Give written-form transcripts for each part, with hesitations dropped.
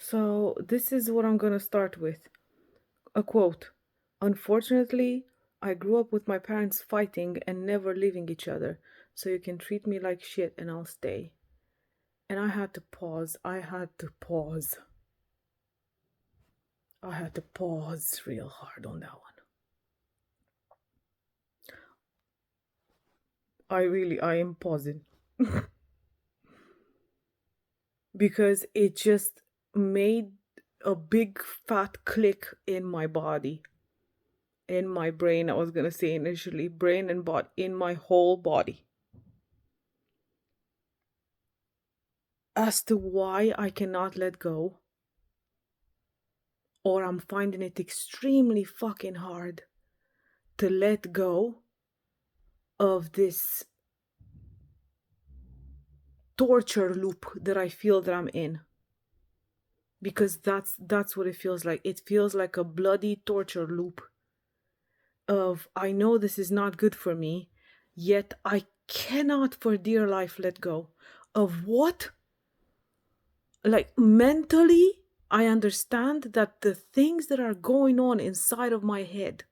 So this is what I'm gonna start with. A quote. Unfortunately, I grew up with my parents fighting and never leaving each other, so you can treat me like shit and I'll stay. And I had to pause. I had to pause real hard on that one. I am pausing. Because it just made a big fat click in my body, in my brain. I was gonna say initially, brain and body, in my whole body, as to why I cannot let go, or I'm finding it extremely fucking hard to let go of this torture loop that I feel that I'm in. Because that's what it feels like. It feels like a bloody torture loop of, I know this is not good for me, yet I cannot for dear life let go of what? Like, mentally, I understand that the things that are going on inside of my head,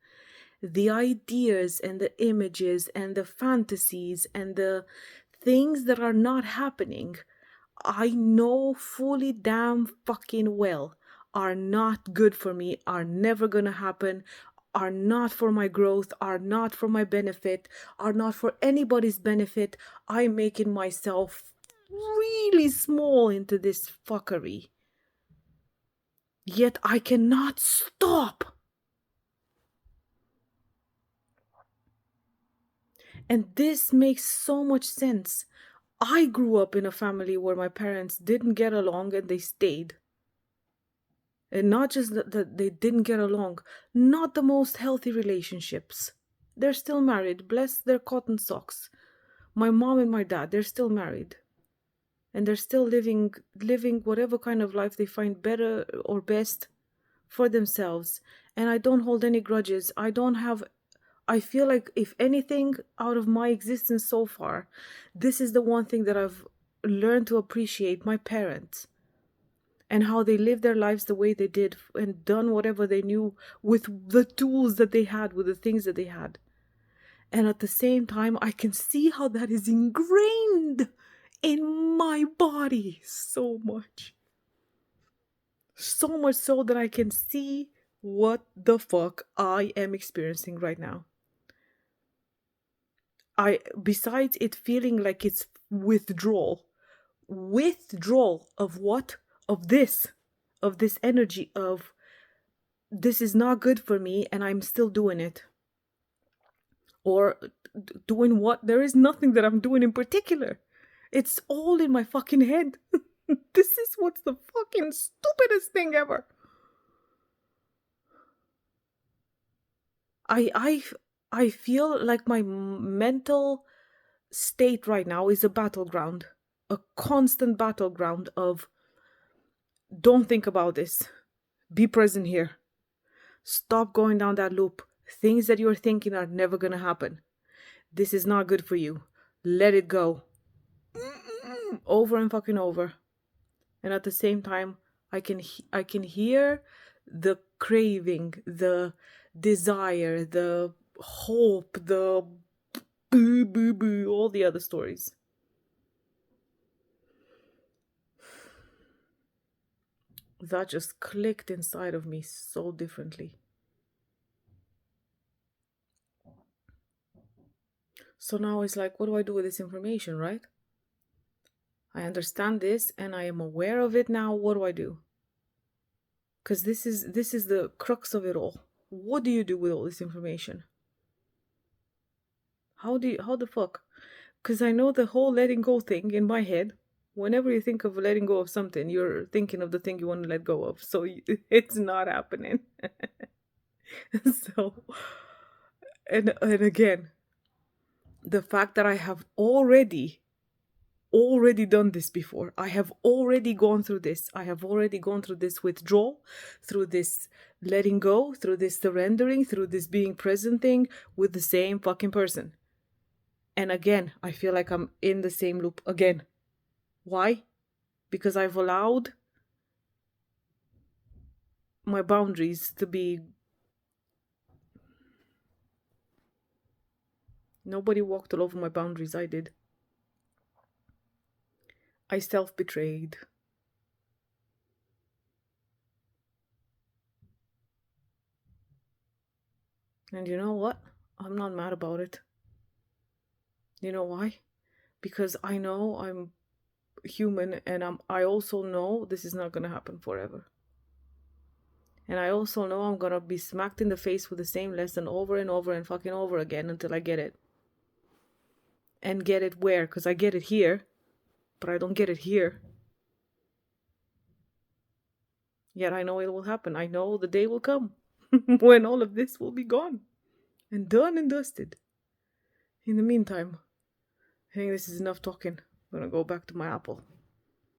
the ideas and the images and the fantasies and the things that are not happening, I know fully damn fucking well are not good for me, are never gonna happen, are not for my growth, are not for my benefit, are not for anybody's benefit. I'm making myself really small into this fuckery. Yet I cannot stop. And this makes so much sense. I grew up in a family where my parents didn't get along and they stayed. And not just that they didn't get along, not the most healthy relationships. They're still married, bless their cotton socks. My mom and my dad, they're still married. And they're still living whatever kind of life they find better or best for themselves. And I don't hold any grudges. I feel like, if anything, out of my existence so far, this is the one thing that I've learned to appreciate: my parents, and how they lived their lives the way they did and done whatever they knew with the tools that they had, with the things that they had. And at the same time, I can see how that is ingrained in my body so much. So much so that I can see what the fuck I am experiencing right now. Besides it feeling like it's withdrawal of what? Of this energy of, this is not good for me and I'm still doing it. Or doing what? There is nothing that I'm doing in particular. It's all in my fucking head. This is what's the fucking stupidest thing ever. I feel like my mental state right now is a battleground, a constant battleground of, don't think about this. Be present here. Stop going down that loop. Things that you're thinking are never gonna happen. This is not good for you. Let it go. Over and fucking over. And at the same time, I can hear the craving, the desire, the hope, the boo boo boo, all the other stories. That just clicked inside of me so differently. So now it's like, what do I do with this information, right? I understand this and I am aware of it now. What do I do? Because this is the crux of it all. What do you do with all this information? How the fuck? Because I know the whole letting go thing in my head. Whenever you think of letting go of something, you're thinking of the thing you want to let go of. So it's not happening. So, and again, the fact that I have already done this before. I have already gone through this. I have already gone through this withdrawal, through this letting go, through this surrendering, through this being present thing with the same fucking person. And again, I feel like I'm in the same loop again. Why? Because I've allowed my boundaries to be... Nobody walked all over my boundaries, I did. I self-betrayed. And you know what? I'm not mad about it. You know why? Because I know I'm human, and I also know this is not gonna happen forever. And I also know I'm gonna be smacked in the face with the same lesson over and over and fucking over again until I get it. And get it where? Because I get it here, but I don't get it here. Yet I know it will happen. I know the day will come when all of this will be gone and done and dusted. In the meantime, I think this is enough talking. I'm gonna go back to my apple.